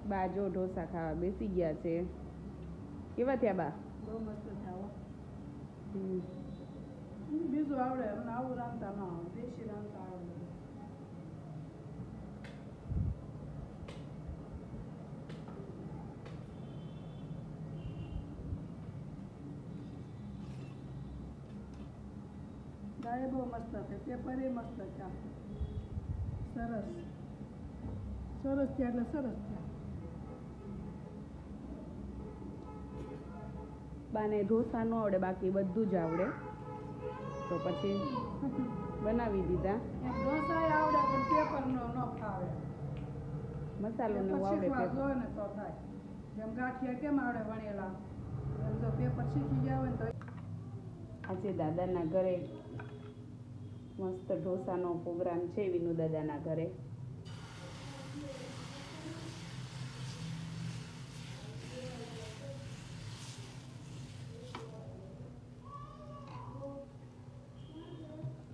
બા જો ઢોસા ખાવા બેસી ગયા છે. કેવા થયા બા? બહુ મસ્ત થયા. હમ. બીજું આવડે, મને આવું રાંધતા ન આવડે, દેશી રાંધતા આવડે. દાળ બહુ મસ્ત છે, પેપર એ મસ્ત છે. સરસ સરસ થયા એટલે સરસ થયા. બાને ઢોસા ન આવડે, બાકી બધું જ આવડે, તો પછી બનાવી દીધા. ઢોસા આવડે પણ પેપરનો ન ફાવે. મસાલો ને આવડે પેપર ને તો થાય. જેમ ગાંઠિયા કેમ આવડે વણેલા, એમ તો પેપર શીખી ગયા હોય ને તો. આજે દાદાના ઘરે મસ્ત ઢોસાનો પ્રોગ્રામ છે. વિનુ દાદાના ઘરે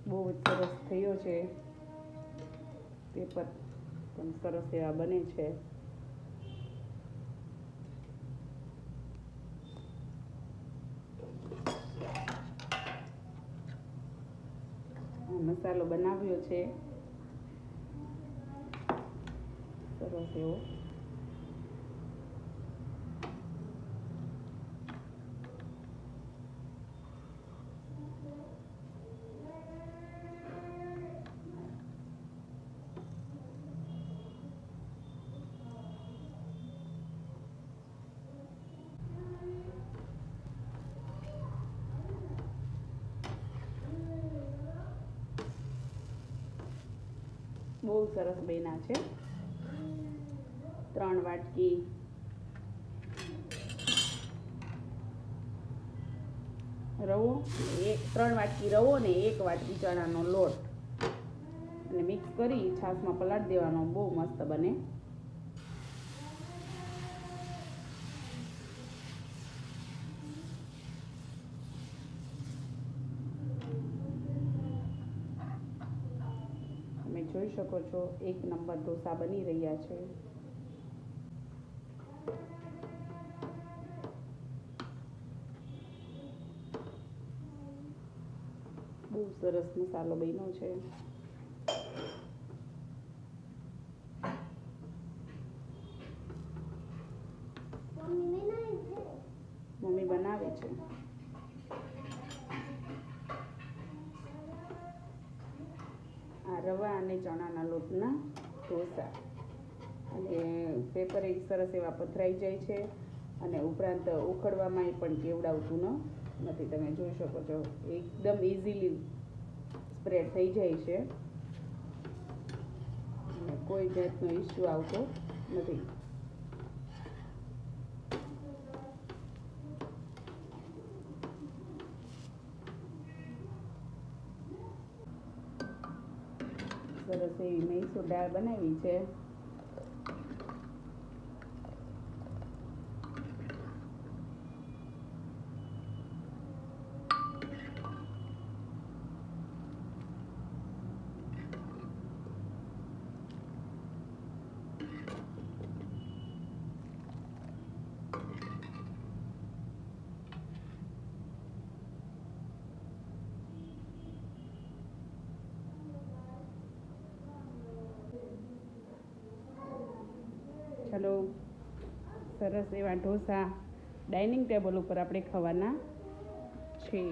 બહુ જ સરસ થયો છે. પેપર પણ સરસ એવા બને છે. મસાલો બનાવ્યો છે સરસ એવો. બહુ સરસ બન્યા છે. 3 વાટકી રવો, 3 વાટકી રવો ને 1 વાટકી ચણાનો લોટ અને મિક્સ કરી છાશમાં પલાળી દેવાનો. બહુ મસ્ત બને. તમે જોઈ શકો છો 1 નંબર ઢોસા બની રહ્યા છે. બહુ સરસ મસાલો બન્યો છે. મમ્મી બનાવે છે. આ રવા અને ચણાના લોટના ઢોસા, અને પેપર એક સરસ એવા પથરાઈ જાય છે, અને ઉપરાંત ઉખડવામાં પણ કેવડાવતું નથી. તમે જોઈ શકો છો એકદમ ઇઝીલી સ્પ્રેડ થઈ જાય છે, કોઈ જાતનો ઇસ્યુ આવતો નથી. સરસ એવી મૈસૂર દાળ બનાવી છે. ચલો, સરસ એવા ઢોસા ડાઇનિંગ ટેબલ ઉપર આપણે ખાવાના છે.